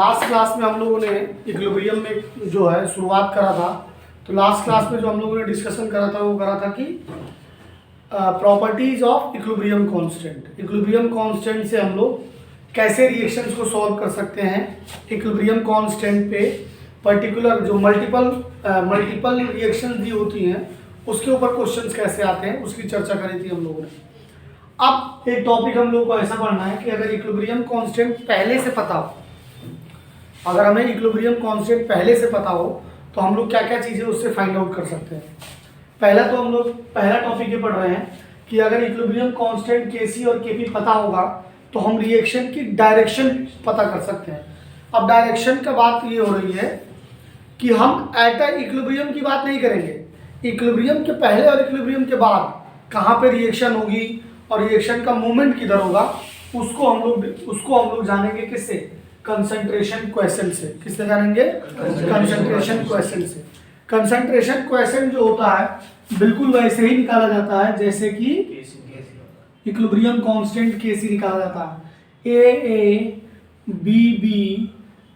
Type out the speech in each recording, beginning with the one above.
Last class में हम लोगों ने इक्विलिब्रियम में जो है शुरुआत करा था। तो लास्ट क्लास में जो हम लोगों ने डिस्कशन करा था वो करा था कि properties of equilibrium constant. Equilibrium constant से हम लोग कैसे रिएक्शंस को सॉल्व कर सकते हैं, इक्विलिब्रियम कांस्टेंट पे पर्टिकुलर जो मल्टीपल रिएक्शंस दी होती हैं उसके ऊपर क्वेश्चंस कैसे आते हैं उसकी चर्चा करी थी हम लोगों ने। अब एक टॉपिक हम लोगों को ऐसा पढ़ना है कि अगर इक्विलिब्रियम कांस्टेंट पहले से पता हो, अगर हमें इक्विलिब्रियम कांस्टेंट पहले से पता हो तो हम लोग क्या क्या चीज़ें उससे फाइंड आउट कर सकते हैं। पहला तो हम लोग पहला टॉपिक ये पढ़ रहे हैं कि अगर इक्विलिब्रियम कांस्टेंट Kc और Kp पता होगा तो हम रिएक्शन की डायरेक्शन पता कर सकते हैं। अब डायरेक्शन का बात ये हो रही है कि हम एट इक्विलिब्रियम की बात नहीं करेंगे, इक्विलिब्रियम के पहले और इक्विलिब्रियम के बाद कहाँ पे रिएक्शन होगी और रिएक्शन का मूवमेंट किधर होगा उसको हम लोग जानेंगे किससे, कंसंट्रेशन क्वेश्चन से। किससे जानेंगे? कंसंट्रेशन क्वेश्चन से। कंसंट्रेशन क्वेश्चन जो होता है बिल्कुल वैसे ही निकाला जाता है जैसे कि इक्विलिब्रियम कांस्टेंट Kc निकाला जाता है। A B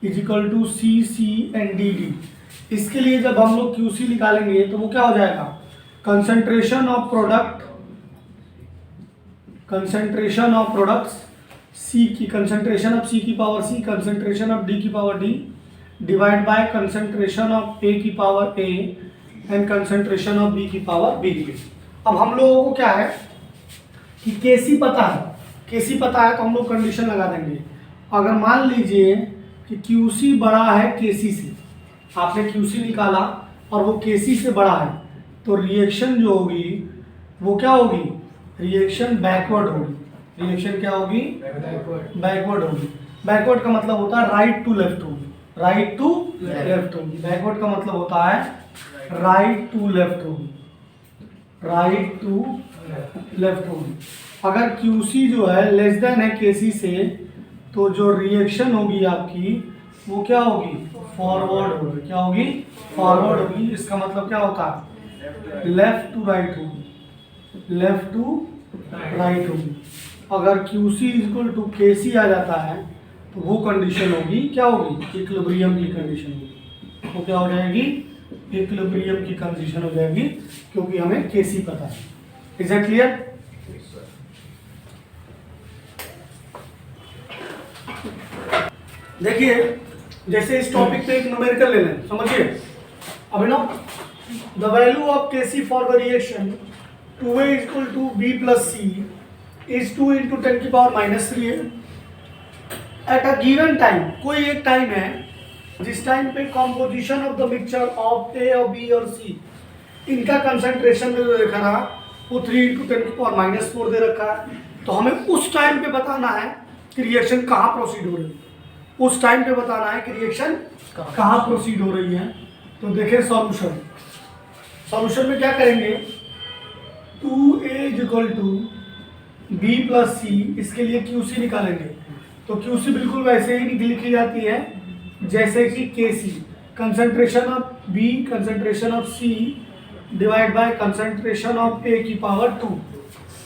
is equal to C and D। इसके लिए जब हम लोग QC निकालेंगे तो वो क्या हो जाएगा, कंसंट्रेशन ऑफ प्रोडक्ट्स C की कंसंट्रेशन ऑफ C की power C, concentration of D की power D divide by concentration of A की power A and concentration of B की पावर B। अब हम लोगों को क्या है कि Kc पता है तो हम लोग कंडीशन लगा देंगे। अगर मान लीजिए कि QC बड़ा है Kc से, आपने QC निकाला और वो Kc से बड़ा है तो रिएक्शन जो होगी वो क्या होगी, रिएक्शन बैकवर्ड होगी। रिएक्शन क्या होगी, बैकवर्ड होगी। बैकवर्ड का मतलब होता है राइट टू लेफ्ट होगी, राइट टू लेफ्ट होगी। बैकवर्ड का मतलब होता है राइट टू लेफ्ट होगी, राइट टू लेफ्ट होगी। अगर QC जो है लेस देन है Kc से तो जो रिएक्शन होगी आपकी वो क्या होगी, फॉरवर्ड होगी। क्या होगी, फॉरवर्ड होगी। इसका मतलब क्या होता है, लेफ्ट टू राइट होगी, लेफ्ट टू राइट होगी। अगर QC इक्वल टू Kc आ जाता है तो वो कंडीशन होगी क्या होगी, इक्विलिब्रियम की कंडीशन होगी। तो क्या हो जाएगी, इक्विलिब्रियम की कंडीशन हो जाएगी क्योंकि हमें Kc पता है। Is that clear? देखिए जैसे इस टॉपिक पे एक न्यूमेरिकल ले लें, समझिए। अभी ना the value of Kc for the reaction 2A equal to B plus C is 2 into 10 की पावर माइनस 3 है। एट अ गिवन टाइम, कोई एक टाइम है जिस टाइम पे composition of the mixture of A और B और C, इनका कंसंट्रेशन में जो देखा रहा वो 3 इंटू 10 की पावर माइनस 4 दे रखा है। तो हमें उस टाइम पे बताना है कि रिएक्शन कहाँ प्रोसीड हो रही है, उस टाइम पे बताना है कि रिएक्शन कहाँ प्रोसीड हो रही है। तो देखें सॉल्यूशन में क्या करेंगे, 2A equal to B plus C, इसके लिए QC निकालेंगे। तो QC बिल्कुल वैसे ही लिखी जाती है जैसे कि Kc, concentration of B concentration of C divide by concentration of A की पावर 2।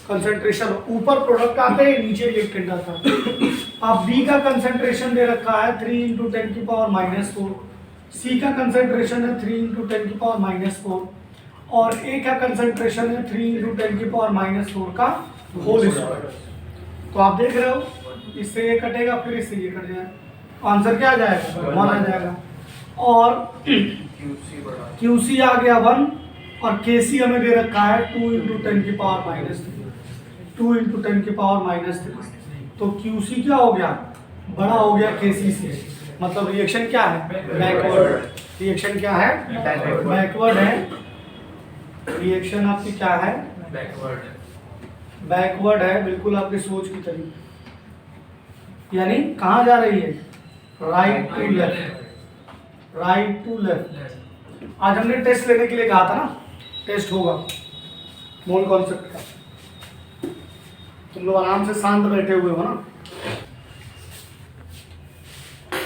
कंसंट्रेशन ऊपर प्रोडक्ट आते हैं, नीचे रिएक्टेंट आता है। अब B का कंसंट्रेशन दे रखा है 3 इंटू 10 की पावर माइनस 4, C का कंसंट्रेशन है 3 इंटू 10 की पावर माइनस 4 और A का कंसंट्रेशन है 3 इंटू 10 की पावर माइनस 4 का होल स्क्वायर। तो आप देख रहे हो इससे ये कटेगा फिर इससे ये कट जाएगा, आंसर क्या आ जाएगा, 1 आ जाएगा। और QC आ गया 1 और Kc हमें दे रखा है 2 इंटू 10 की पावर माइनस 3, 2 इंटू 10 की पावर माइनस 3। तो QC क्या हो गया, बड़ा हो गया Kc से, मतलब रिएक्शन क्या है, बैकवर्ड। रिएक्शन क्या है, बैकवर्ड है। रिएक्शन आपकी क्या है, बैकवर्ड है, बिल्कुल आपकी सोच की तरीके। यानी कहाँ जा रही है, right to left, right to left. आज हमने टेस्ट लेने के लिए कहा था ना, टेस्ट होगा मोल कॉन्सेप्ट का। तुम लोग आराम से शांत बैठे हुए हो ना।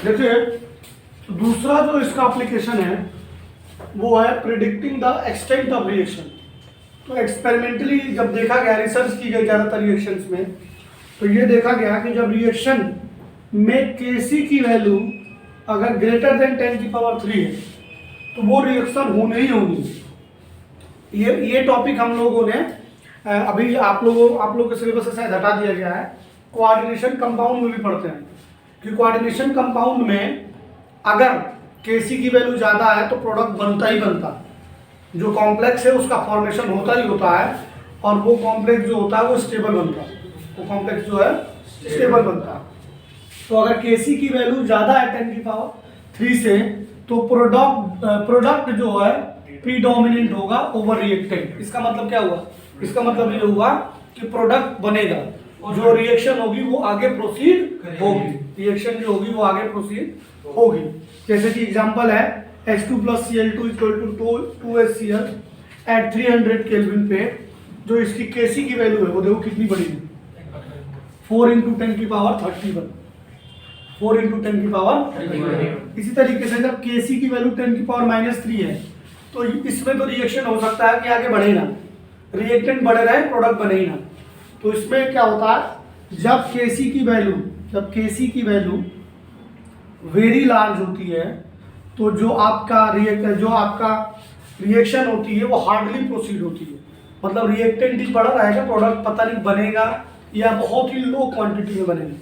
देखिए दूसरा जो इसका एप्लीकेशन है वो है predicting the extent of reaction. तो एक्सपेरिमेंटली जब देखा गया, रिसर्च की गई ज़्यादातर रिएक्शंस में, तो ये देखा गया कि जब रिएक्शन में Kc की वैल्यू अगर ग्रेटर देन 10⁻³ है तो वो रिएक्शन होनी ही होनी। ये टॉपिक हम लोगों ने अभी आप लोगों के सिलेबस से शायद हटा दिया गया है। कोऑर्डिनेशन कंपाउंड में भी पढ़ते हैं कि कोऑर्डिनेशन कंपाउंड में अगर Kc की वैल्यू ज़्यादा है तो प्रोडक्ट बनता ही बनता, जो कॉम्प्लेक्स है उसका फॉर्मेशन होता ही होता है, और वो कॉम्प्लेक्स जो होता है वो स्टेबल बनता है, वो कॉम्प्लेक्स जो है स्टेबल बनता है। तो अगर Kc की वैल्यू ज़्यादा है 10⁻³ से तो प्रोडक्ट जो है प्रीडोमिनेंट होगा ओवर रिएक्टेंट। इसका मतलब क्या हुआ? इसका मतलब ये हुआ कि प्रोडक्ट बनेगा, जो रिएक्शन होगी वो आगे प्रोसीड होगी, रिएक्शन जो होगी वो आगे प्रोसीड होगी। जैसे कि एग्जांपल है H2 + Cl2 = 2HCl eight 300 kelvin पे, जो इसकी Kc की वैल्यू है वो देखो कितनी बड़ी है, 4 × 10⁻31, 4 × 10⁻31। इसी तरीके से जब Kc की वैल्यू 10⁻³ है तो इसमें तो रिएक्शन हो सकता है कि आगे बढ़े ना, रिएक्टेंट बढ़े रहे, प्रोडक्ट बने ही ना। तो इसमें क्या होता है, जब Kc की वैल्यू वेरी लार्ज होती है तो जो आपका रिएक्शन होती है वो हार्डली प्रोसीड होती है, मतलब रिएक्टेंट ही बढ़ा रहेगा, प्रोडक्ट पता नहीं बनेगा या बहुत ही लो क्वांटिटी में बनेगा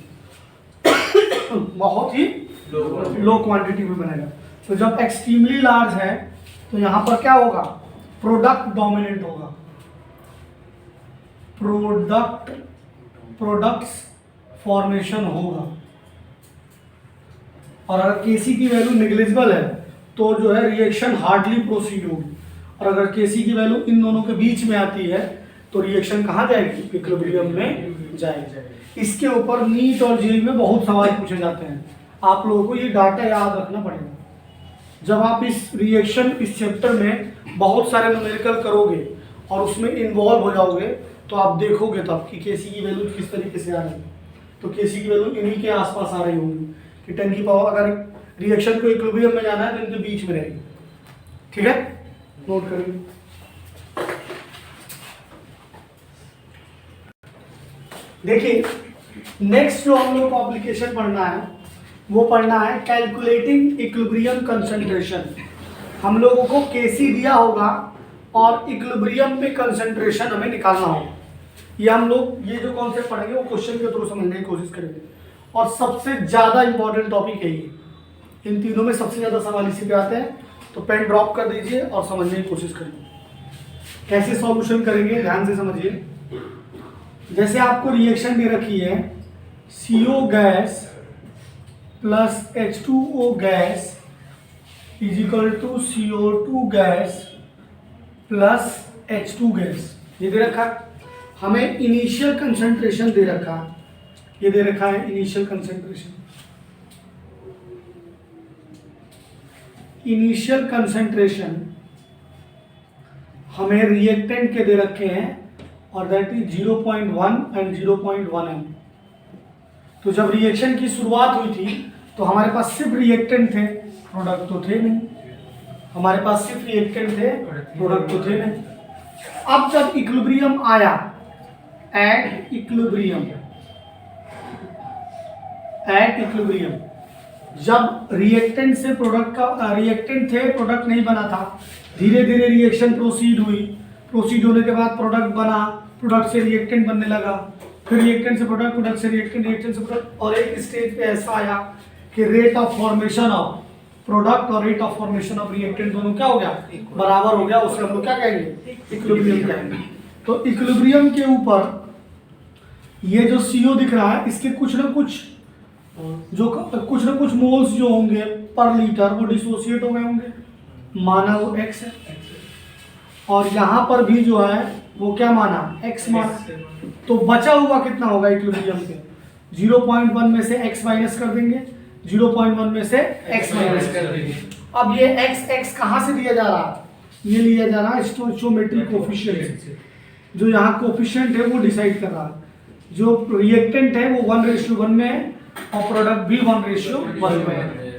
बहुत ही लो क्वांटिटी में बनेगा। तो जब एक्सट्रीमली लार्ज है तो यहाँ पर क्या होगा, प्रोडक्ट डोमिनेंट होगा, प्रोडक्ट्स फॉर्मेशन होगा। और अगर Kc की वैल्यू नेग्लिजिबल है तो जो है रिएक्शन हार्डली प्रोसीड होगी, और अगर Kc की वैल्यू इन दोनों के बीच में आती है तो रिएक्शन कहाँ जाएगी, इक्विलिब्रियम में जाएगी। इसके ऊपर नीट और जेईई में बहुत सवाल पूछे जाते हैं, आप लोगों को ये डाटा याद रखना पड़ेगा। जब आप इस चैप्टर में बहुत सारे न्यूमेरिकल करोगे और उसमें इन्वॉल्व हो जाओगे तो आप देखोगे तब कि Kc की वैल्यू किस तरीके से आ रही है। तो Kc की वैल्यू इन्हीं के आसपास आ रही होगी कि 10⁻, अगर रिएक्शन को इक्विलिब्रियम में जाना है तो इनके बीच में रहेगी। ठीक है, नोट करिए। देखिए नेक्स्ट जो हम लोग को एप्लीकेशन पढ़ना है वो पढ़ना है कैलकुलेटिंग इक्विलिब्रियम कंसंट्रेशन। हम लोगों को Kc दिया होगा और इक्विलिब्रियम में कंसंट्रेशन हमें निकालना होगा। ये हम लोग ये जो कॉन्सेप्ट पढ़ेंगे वो क्वेश्चन के थ्रू समझने की कोशिश करेंगे, और सबसे ज़्यादा इंपॉर्टेंट टॉपिक है ये। इन तीनों में सबसे ज़्यादा सवाल इसी पे आते हैं, तो पेन ड्रॉप कर दीजिए और समझने की कोशिश करिए। कैसे सॉल्यूशन करेंगे ध्यान से समझिए। जैसे आपको रिएक्शन दे रखी है CO gas plus H2O gas = CO2 gas plus H2 gas, ये दे रखा। हमें इनिशियल कंसंट्रेशन दे रखा, ये दे रखा है इनिशियल कंसंट्रेशन। इनिशियल कंसंट्रेशन हमें रिएक्टेंट के दे रखे हैं और दैट इज 0.1 एंड 0.1 m। तो जब रिएक्शन की शुरुआत हुई थी तो हमारे पास सिर्फ रिएक्टेंट थे, प्रोडक्ट तो थे नहीं। हमारे पास सिर्फ रिएक्टेंट थे, प्रोडक्ट तो थे नहीं। अब जब इक्विलिब्रियम आया, एट इक्विलिब्रियम, जब रिएक्टेंट से प्रोडक्ट का रिएक्टेंट थे, प्रोडक्ट नहीं बना था, धीरे धीरे रिएक्शन प्रोसीड हुई, प्रोसीड होने के बाद प्रोडक्ट बना, प्रोडक्ट से रिएक्टेंट बनने लगा, फिर रिएक्टेंट से प्रोडक्ट, प्रोडक्ट से रिएक्टेंट, रिएक्टेंट से प्रोडक्ट, और एक स्टेज पे ऐसा आया कि rate of formation of product और rate of formation of reactant दोनों क्या हो गया, बराबर हो गया। उसे हम लोग क्या कहेंगे, इक्विलिब्रियम कहेंगे। तो इक्विलिब्रियम के ऊपर ये जो CO दिख रहा है, इसके कुछ ना कुछ मोल्स जो होंगे पर लीटर वो डिसोसिएट हो गए होंगे, माना वो X है, और यहाँ पर भी जो है वो क्या माना, X माना। तो बचा हुआ कितना होगा इक्विलिब्रियम के, 0.1 में से X माइनस कर देंगे, 0.1 में से X माइनस कर देंगे। अब ये X कहाँ से दिया जा रहा है, ये लिया जा रहा है स्टोइचोमेट्रिक कोफिशिएंट से। जो यहाँ कोफिशिएंट है वो डिसाइड कर रहा है, जो रिएक्टेंट है वो 1:1 में है और प्रोडक्ट भी 1:1 में है।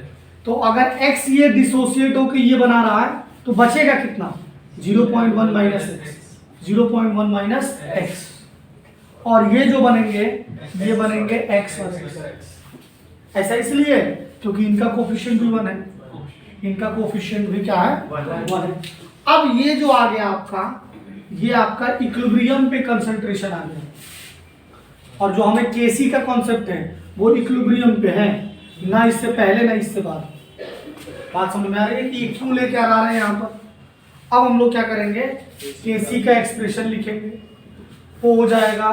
तो अगर X ये डिसोसिएट होकर ये बना रहा है तो बचेगा कितना, 0.1 माइनस X, 0.1 माइनस X, और ये जो बनेंगे ये बनेंगे X। ऐसा इसलिए क्योंकि इनका कोफिशिएंट भी 1 है, इनका कोफिशिएंट भी क्या है 1 है। अब ये जो आ गया आपका, ये आपका इक्विलिब्रियम पे कंसंट्रेशन आ गया, और जो हमें केसी का कॉन्सेप्ट है वो इक्विलिब्रियम पे है, ना इससे पहले ना इससे बाद। बात समझ में आ रही है कि ये क्यों लेके आ रहे हैं यहाँ पर। अब हम लोग क्या करेंगे, केसी का एक्सप्रेशन लिखेंगे, वो हो जाएगा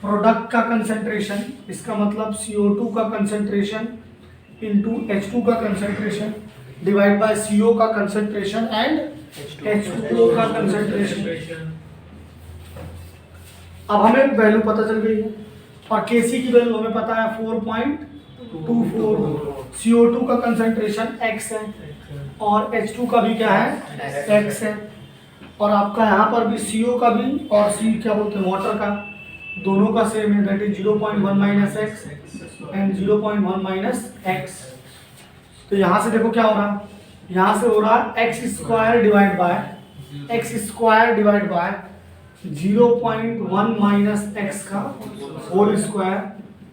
प्रोडक्ट का कंसंट्रेशन, इसका मतलब CO2 का कंसंट्रेशन इंटू H2 का कंसंट्रेशन डिवाइड बाय CO का कंसंट्रेशन एंड H2O का कंसंट्रेशन। अब हमें वैल्यू पता चल गई है, और केसी की वैल्यू हमें पता है 4.24, CO2 का कंसंट्रेशन x है और H2 का भी क्या है x है, और आपका यहाँ पर भी CO का भी और C क्या बोलते हैं वाटर का, दोनों का सेम है, that is 0.1 minus x and 0.1 minus x. तो यहाँ से देखो क्या हो रहा है, यहाँ से हो रहा है x square divide by 0.1 minus x का होल स्क्वायर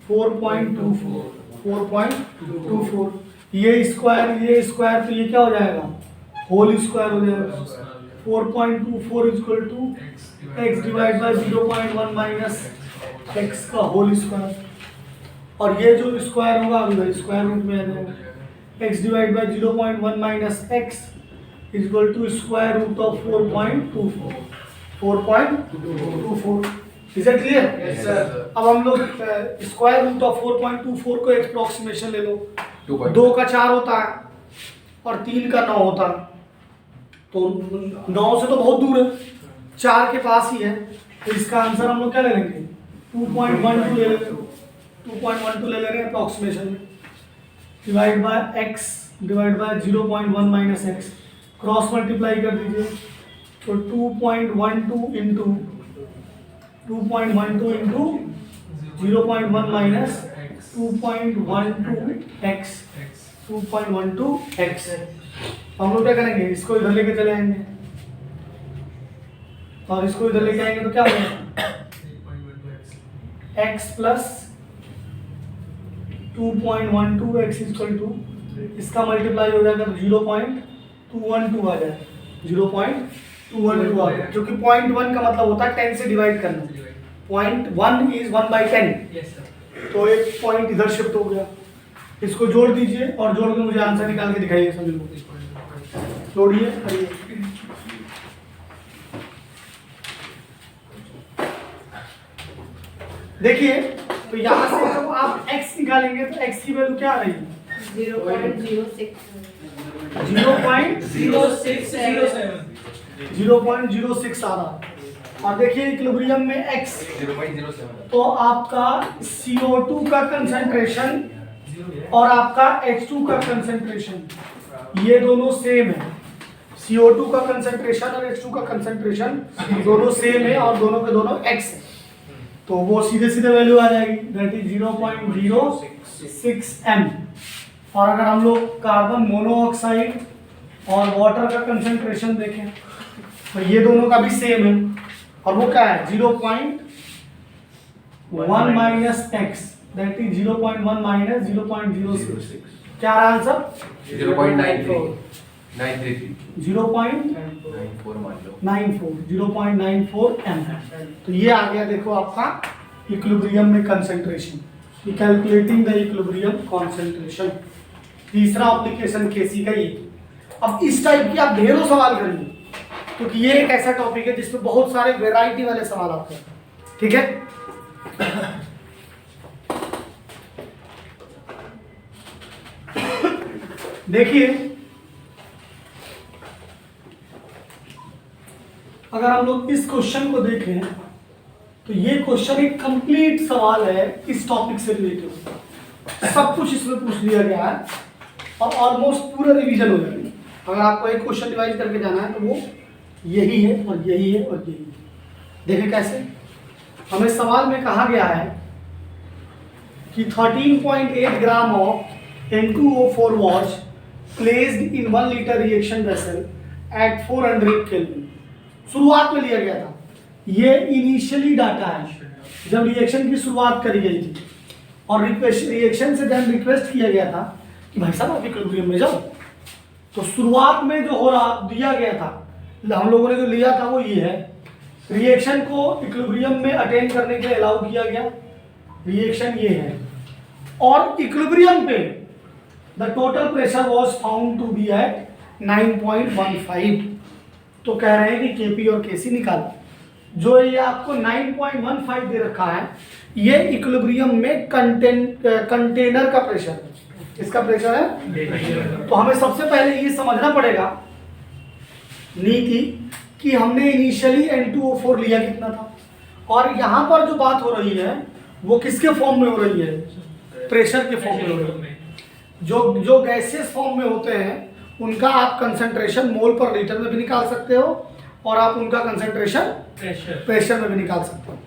4.24, ये स्क्वायर तो ये क्या हो जाएगा होल स्क्वायर हो जाएगा, 4.24 equal to x divide by 0.1 minus x का होल स्क्वायर, और ये जो स्क्वायर होगा अभी स्क्वायर रूट में आ जाएगा, x divide by 0.1 minus x equal to square root of 4.24। Is it clear? Yes sir. अब हम लोग स्क्वायर रूट ऑफ 4.24 को एप्रोक्सीमेशन ले लो, 2 का 4 होता है और 3 का 9 होता है, तो 9 से तो बहुत दूर है, 4 के पास ही है, तो इसका आंसर हम लोग क्या ले लेंगे 2.12 ले लेंगे, 2.12 ले ले रहे हैं अप्रोक्सीमेशन में, divide by x divide by 0.1 minus x, cross multiply कर दीजिए, तो 2.12 इंटू 0.1 माइनस 2.12x हम लोग क्या करेंगे, इसको इधर लेके चले आएंगे और इसको इधर लेके आएंगे तो क्या होगा x plus 2.12 x equal to, इसका मल्टीप्लाई हो जाएगा 0.212 आ जाएगा, 0.212 आ जाएगा, क्योंकि 0.1 का मतलब होता है 10 से डिवाइड करना, 0.1 इज 1/10, तो एक पॉइंट इधर शिफ्ट हो गया, इसको जोड़ दीजिए और जोड़ के मुझे आंसर निकाल के दिखाइए सभी लोग, जोड़िए करिए। देखिए तो यहाँ से जब आप x निकालेंगे तो x की वैल्यू क्या आ रही है 0.06 आ रहा है, और देखिए इक्विलिब्रियम में x 0.07, तो आपका CO2 का कंसंट्रेशन और आपका H2 का कंसंट्रेशन ये दोनों सेम है, CO2 का कंसंट्रेशन और H2 का कंसंट्रेशन दोनों सेम है और दोनों के दोनों x है, तो वो सीधे सीधे वैल्यू आ जाएगी, दैट इज 0.06 m। और अगर हम लोग कार्बन मोनोऑक्साइड और वाटर का कंसंट्रेशन देखें तो ये दोनों का भी सेम है, और वो क्या है 0.1 minus x, that is 0.1 minus 0.06, क्या रहा आंसर 0.94 m। तो ये आ गया देखो आपका इक्विलिब्रियम में concentration, calculating the equilibrium concentration, तीसरा एप्लीकेशन केसी का ये। अब इस टाइप की आप ढेरों सवाल करिए, क्योंकि ये एक ऐसा टॉपिक है जिसमें बहुत सारे वैरायटी वाले सवाल आते हैं, ठीक है। देखिए अगर हम लोग इस क्वेश्चन को देखें तो ये क्वेश्चन एक कंप्लीट सवाल है इस टॉपिक से रिलेटेड, सब कुछ इसमें पूछ लिया गया है और ऑलमोस्ट पूरा रिवीजन हो जाएगा। अगर आपको एक क्वेश्चन रिवाइज करके जाना है तो वो यही है और यही है और यही है। देखें कैसे, हमें सवाल में कहा गया है कि 13.8 gram of N2O4 was placed in 1 liter reaction vessel at 400 Kelvin। शुरुआत में लिया गया था, ये इनिशियली डाटा है जब रिएक्शन की शुरुआत करी गई थी, और रिएक्शन से जब रिक्वेस्ट किया गया था कि भाई साहब आप इक्विलिब्रियम में जाओ। तो शुरुआत में जो हो रहा दिया गया था, हम लोगों ने जो लिया था वो ये है, रिएक्शन को इक्विलिब्रियम में अटेन करने के लिए अलाउ किया गया, रिएक्शन ये है, और इक्विलिब्रियम पे the total pressure was found to be at 9.15। तो कह रहे हैं कि केपी और केसी निकालो। जो ये आपको 9.15 दे रखा है, ये इक्विलिब्रियम में कंटेनर का प्रेशर है। इसका प्रेशर है। तो हमें सबसे पहले ये समझना पड़ेगा नीति कि हमने इनिशियली N2O4 लिया कितना था, और यहाँ पर जो बात हो रही है वो किसके फॉर्म में हो रही है, प्रेशर के फॉर्म में हो रही है। जो गैसेस फॉर्म में होते हैं उनका आप कंसंट्रेशन मोल पर लीटर में भी निकाल सकते हो, और आप उनका कंसंट्रेशन प्रेशर में भी निकाल सकते हो,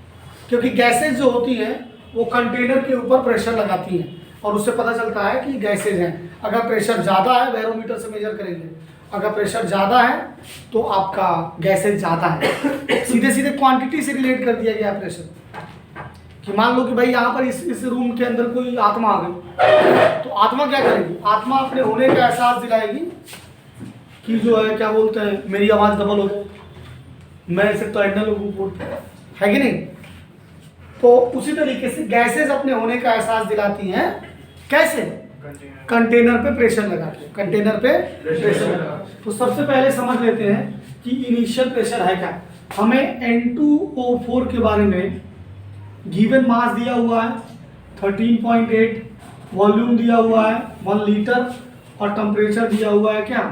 क्योंकि गैसेस जो होती हैं वो कंटेनर के ऊपर प्रेशर लगाती हैं, और उससे पता चलता है कि गैसेज हैं। अगर प्रेशर ज़्यादा है, बैरोमीटर से मेजर करेंगे, अगर प्रेशर ज़्यादा है तो आपका गैसेज ज़्यादा है। सीधे सीधे क्वांटिटी से रिलेट कर दिया गया प्रेशर, कि मान लो कि भाई यहाँ पर इस रूम के अंदर कोई आत्मा आ गई, तो आत्मा क्या करेगी, आत्मा अपने होने का एहसास दिलाएगी कि जो है क्या बोलते हैं, मेरी आवाज़ डबल हो गई, मैं सिर्फ तो एडनल है कि नहीं। तो उसी तरीके से गैसेज अपने होने का एहसास दिलाती हैं, कैसे, कंटेनर पे प्रेशर लगा के, कंटेनर पे प्रेशर लगा। तो सबसे पहले समझ लेते हैं कि इनिशियल प्रेशर है क्या। हमें N2O4 के बारे में गिवन मास दिया हुआ है 13.8, वॉल्यूम दिया हुआ है 1 लीटर, और टेम्परेचर दिया हुआ है क्या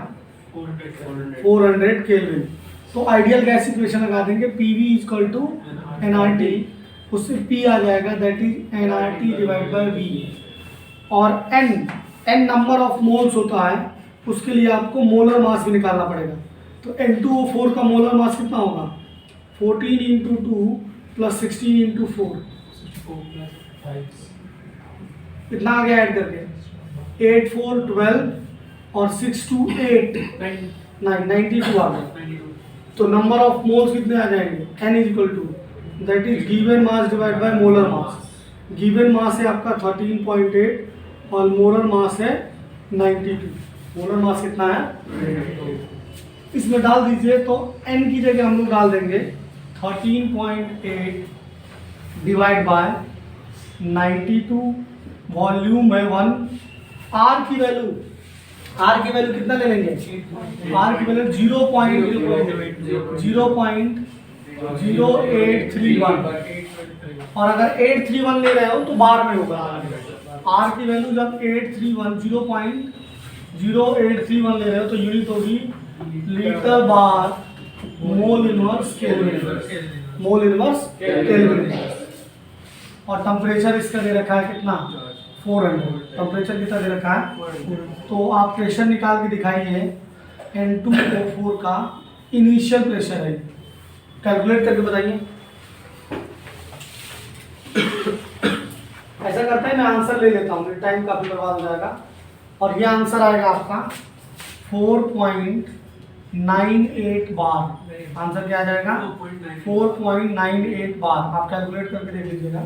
400 केल्विन। तो आइडियल गैस इक्वेशन लगा देंगे, PV = nRT, उससे P आ जाएगा, that is nRT divide by V। और n नंबर ऑफ मोल्स होता है, उसके लिए आपको मोलर मास भी निकालना पड़ेगा। तो N2O4 का मोलर मास कितना होगा, 14 × 2 + 16 × 4, कितना आ गया ऐड करके, 8 4 12 और 6 2 8 92 आ गया। तो नंबर ऑफ मोल्स कितने आ जाएंगे, n = that is given mass divide by molar mass. Given mass है आपका 13.8 और मोलर मास है 92। मोलर मास कितना है, इसमें डाल दीजिए। तो n की जगह हम लोग डाल देंगे 13.8 डिवाइड बाय 92, वॉल्यूम है 1। r की वैल्यू कितना ले लेंगे, r की वैल्यू 0.0831, और अगर 831 ले रहे हो तो बार में होगा। r की वैल्यू जब 0.0831 ले रहे हो तो यूनिट होगी लीटर बार मोल इनवर्स केल्विन। और टेम्परेचर इसका दे रखा है कितना, 400। टेम्परेचर कितना दे रखा है, तो आप प्रेशर निकाल के दिखाइए। N2O4 का इनिशियल प्रेशर है, कैलकुलेट करके बताइए। ऐसा करते हैं, मैं आंसर ले लेता हूँ, टाइम काफ़ी बर्बाद हो जाएगा। और ये आंसर आएगा आपका 4.98 बार। आंसर क्या आ जाएगा, 4.98 बार। आप कैलकुलेट करके देख लीजिएगा।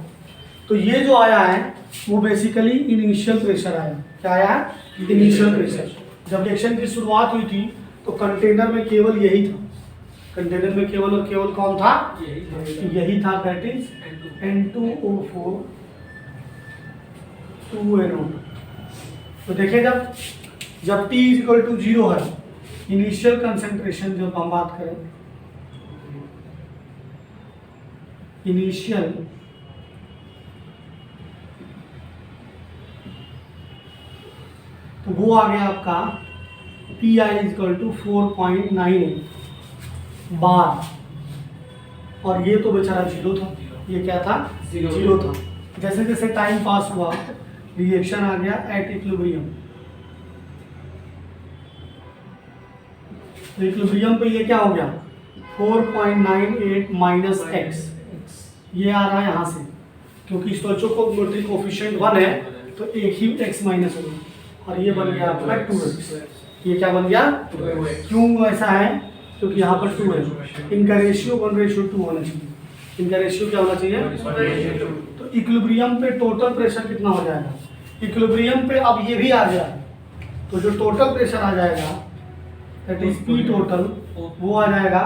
तो ये जो आया है वो बेसिकली इनिशियल प्रेशर आया। क्या आया है, इनिशियल प्रेशर। जब रिएक्शन की शुरुआत हुई थी तो कंटेनर में केवल यही था, कंटेनर में केवल और केवल कौन था, यही था, दैट इज N2O4 2NO। तो देखिए जब T = 0 है, इनिशियल कंसंट्रेशन जब हम बात करें, इनिशियल तो वो आ गया आपका PI = 4.98 बार। और ये तो बेचारा 0 था, ये क्या था, 0 था। जैसे जैसे टाइम पास हुआ रिएक्शन आ गया एट इक्विलिब्रियम। तो इक्विलिब्रियम पे ये क्या हो गया, 4.98 - x। ये आ रहा है यहाँ से, क्योंकि स्टोइचोमेट्री कोफिशिएंट 1 है तो एक ही x माइनस होगा, और ये बन गया आपका 2x। ये क्या बन गया, क्यों ऐसा है, क्योंकि यहाँ पर 2 है। इनका रेशियो 1:2 होना चाहिए। इनका रेशियो क्या होना चाहिए, तो इक्विलिब्रियम पे टोटल प्रेशर कितना हो जाएगा। इक्विलिब्रियम पे अब ये भी आ गया, तो जो टोटल प्रेशर आ जाएगा दैट इज पी टोटल, वो आ जाएगा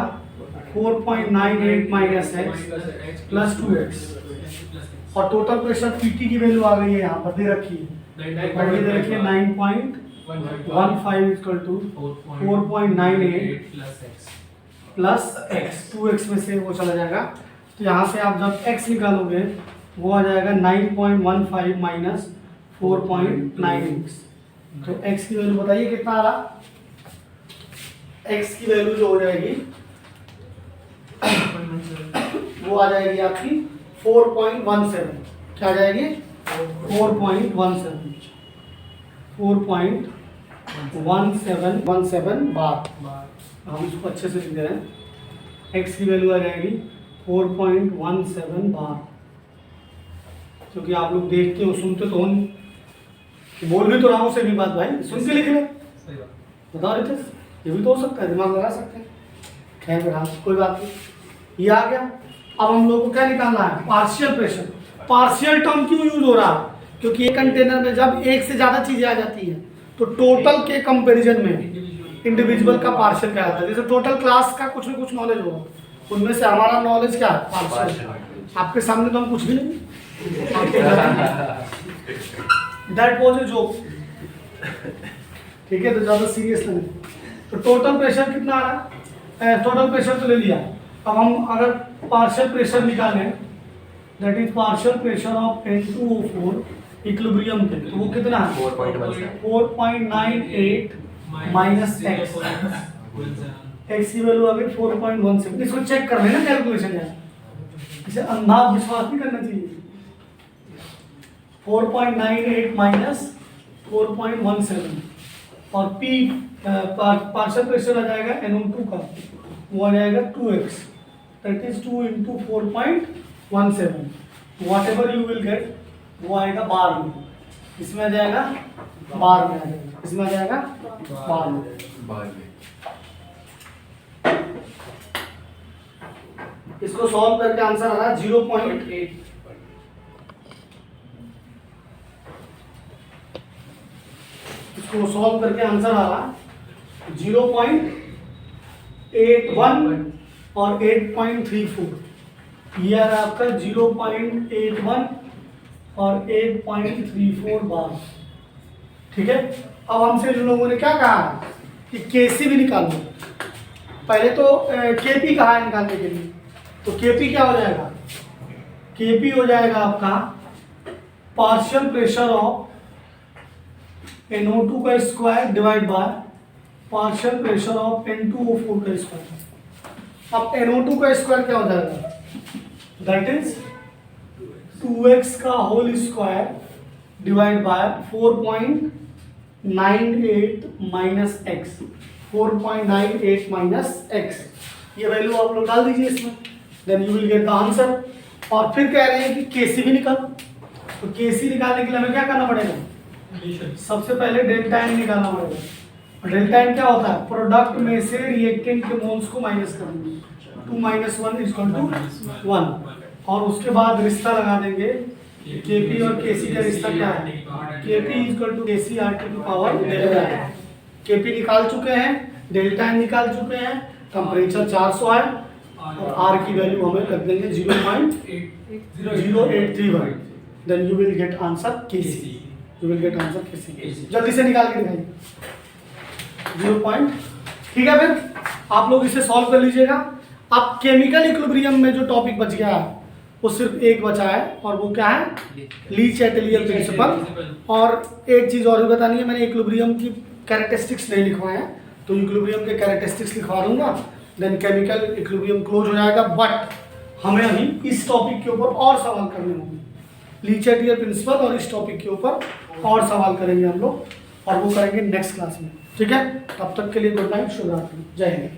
4.98 माइनस एक्स प्लस 2x। और टोटल प्रेशर पीटी की वैल्यू आ गई है यहाँ पर दे रखी है, और ये दे रखी है 9.15 equal to 4.98 plus x, 2x में से वो चला जाएगा। तो यहाँ से आप जब x निकालोगे वो आ जाएगा 9.15 माइनस 4.98। तो x की वैल्यू बताइए कितना आ रहा। x की वैल्यू जो हो जाएगी वो आ जाएगी आपकी 4.17। क्या आ जाएगी 4.17 बार। हम इसको अच्छे से लिख रहे हैं, x की वैल्यू आ जाएगी 4.17 बार। क्योंकि आप लोग देखते हो सुनते तो हो नहीं, बोल भी तो रहा हूँ सेमी बात भाई, सुन के लिख ले। बताओ रितेश, ये भी तो हो सकता है, दिमाग लगा सकते हैं। खैर फिर कोई बात नहीं, ये आ गया। अब हम लोग को क्या निकालना है, पार्शियल प्रेशर। पार्शियल टर्म क्यों यूज हो रहा है, क्योंकि एक कंटेनर में जब एक से ज़्यादा चीज़ें आ जाती हैं तो टोटल के कंपैरिजन में इंडिविजुअल का पार्शियल क्या आता है। जैसे टोटल क्लास का कुछ न कुछ नॉलेज होगा, उनमें से हमारा नॉलेज क्या है, पार्शियल। आपके सामने तो हम कुछ भी नहीं, दैट वाज अ जोक। ठीक है, तो ज़्यादा सीरियस नहीं। तो टोटल प्रेशर कितना आ रहा है, टोटल प्रेशर तो ले लिया। अब हम अगर पार्शियल प्रेशर निकालें, that is partial pressure of N2O4 equilibrium पे, तो वो कितना है 4.98 माइनस एक्स। एक्स की वैल्यू आ गई 4.17। इसको चेक कर लेना कैलकुलेशन है, इसे अंधा विश्वास नहीं करना चाहिए। 4.98 माइनस 4.17 और पी पार्शियल प्रेशर आ जाएगा NO2 का, वो आ जाएगा 2x, that is 2 into 4.17। What ever you will gate वो आएगा बार में, इसमें आ जाएगा बार में, आ जाएगा इसमें आ जाएगा बार में। इसको सॉल्व करके आंसर आ रहा है 0.8। इसको सॉल्व करके आंसर आ रहा 0.81 और 8.34। ये आ रहा आपका 0.81 और 8.34 बार। ठीक है, अब हमसे इन लोगों ने क्या कहा कि केसी भी निकालो। पहले तो केपी कहा है निकालने के लिए, तो केपी क्या हो जाएगा, केपी हो जाएगा आपका पार्शियल प्रेशर ऑफ NO2 का square divide by partial pressure of N2O4 का स्क्वायर। अब NO2 का स्क्वायर क्या हो जाएगा, दैट इज 2x का whole square divide by 4.98 minus x, 4.98 minus x. ये वैल्यू आप लोग डाल दीजिए इसमें, then you will get the answer. और फिर कह रहे हैं कि केसी भी निकालो, तो केसी निकालने के लिए हमें क्या करना पड़ेगा, सबसे पहले डेल्टा एन निकालना पड़ेगा। डेल्टा एन क्या होता है, प्रोडक्ट में से रिएक्टेंट के मोल्स को माइनस कर देंगे, 2 - 1 = 1। और उसके बाद रिश्ता लगा देंगे, केपी और केसी का रिश्ता क्या है, केपी = KCRT⁴ केपी निकाल चुके हैं, डेल्टा एन निकाल चुके हैं, टेम्परेचर 400 है और आर की वैल्यू हमें रख देंगे 0.0831। Then you will get answer KC, you will get answer KC. जल्दी से निकाल के दिखाइए 0. ठीक है, फिर आप लोग इसे सॉल्व कर लीजिएगा। अब केमिकल इक्विलिब्रियम में जो टॉपिक बच गया है वो सिर्फ एक बचा है, और वो क्या है, लीच एटलियर प्रिंसिपल। और एक चीज़ और भी बतानी है, मैंने इक्विलिब्रियम की कैरेक्टरिस्टिक्स नहीं लिखवाए हैं, तो इक्विलिब्रियम के कैरेक्टरिस्टिक्स लिखवा दूंगा, देन केमिकल इक्विलिब्रियम क्लोज हो जाएगा। बट हमें अभी इस टॉपिक के ऊपर और सवाल करने होंगे, लीच एटलियर प्रिंसिपल, और इस टॉपिक के ऊपर और सवाल करेंगे हम लोग, और वो करेंगे नेक्स्ट क्लास में। ठीक है, तब तक के लिए गुड नाइट, शुभ रात्रि, जय हिंद।